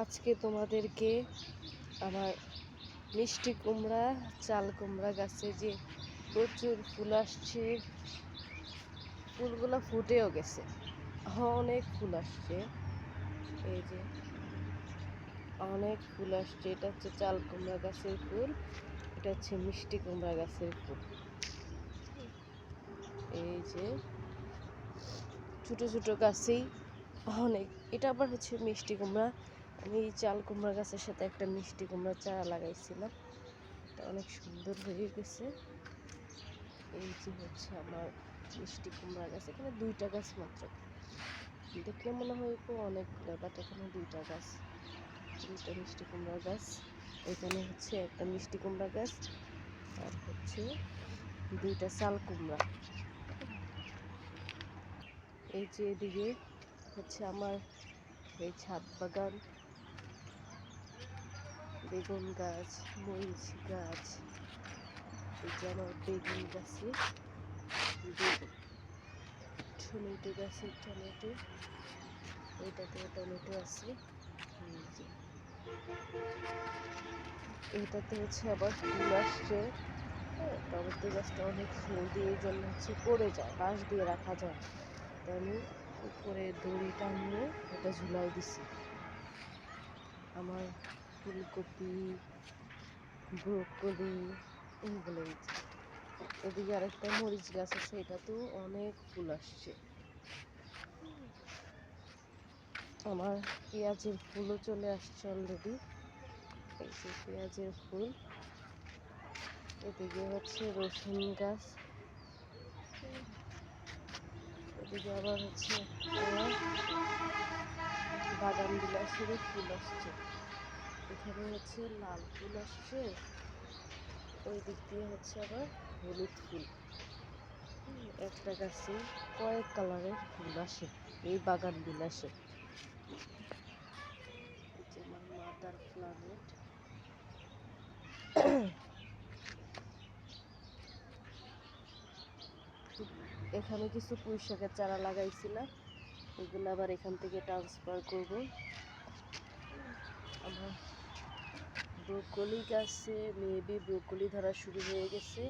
আজকে তোমাদেরকে আমার মিষ্টি কুমড়া চাল কুমড়া গাছে যে প্রচুর ফুল আসছে, ফুলগুলো ফুটেও গেছে, অনেক ফুল আসছে। এই যে অনেক ফুল আসছে, এটা হচ্ছে চাল কুমড়া গাছের ফুল, এটা হচ্ছে মিষ্টি কুমড়া গাছের ফুল। এই যে ছোট ছোট গাছেই অনেক, এটা আবার হচ্ছে মিষ্টি কুমড়া। আমি এই চাল কুমড়া গাছের সাথে একটা মিষ্টি কুমড়া চারা লাগাইছিলাম, এটা অনেক সুন্দর হয়ে গেছে। এই যে হচ্ছে আমার মিষ্টি কুমড়া গাছ, এখানে 2টা গাছ মাত্র, দেখলে মনে হয় অনেকগুলো, বাট এখানে 2টা গাছ, 2টা মিষ্টি কুমড়া গাছ। এখানে হচ্ছে একটা মিষ্টি কুমড়া গাছ আর হচ্ছে 2টা চাল কুমড়া। এই যে এদিকে হচ্ছে আমার এই ছাদ বাগান, বেগুন গাছ, মরিচ গাছ। এই যে আমার বেগুন গাছে বেগুন, টমেটো গাছে টমেটো, এইটাতেও টমেটো আছে। এই যে এইটাতে হচ্ছে আবার ফুল আসছে। টমেটো গাছটা অনেক হেলদি, এই জন্য হচ্ছে পড়ে যায়, বাঁশ দিয়ে রাখা যায়, তো আমি উপরে দড়ি টানিয়ে এটা ঝুলাই দিছি। আমার ফুলকপি, ব্রোকলি এইগুলো। এদিকে আরেকটা মরিচ গাছ আছে, এটাতেও অনেক ফুল আসছে। আমার পেঁয়াজের ফুলও চলে আসছে অলরেডি, এই যে পেঁয়াজের ফুল। এদিকে হচ্ছে রসুন গাছ, এদিকে আবার হচ্ছে আমার বাদাম বিলাসেরও ফুল আসছে। এখানে হচ্ছে লাল ফুল আসছে, ওই দিক দিয়ে হচ্ছে আবার হলুদ ফুল। একটা গাছে কয়েক কালারের ফুল আসে এই বাগান বিলাসে। আমার মাদার প্ল্যানেট। এখানে কিছু পুঁই শাকের চারা লাগাইছিলাম, এগুলো আবার এখান থেকে ট্রান্সফার করব। আমার ব্রোকলি গাছে মেবি ব্রোকলি ধরা শুরু হয়ে গেছে।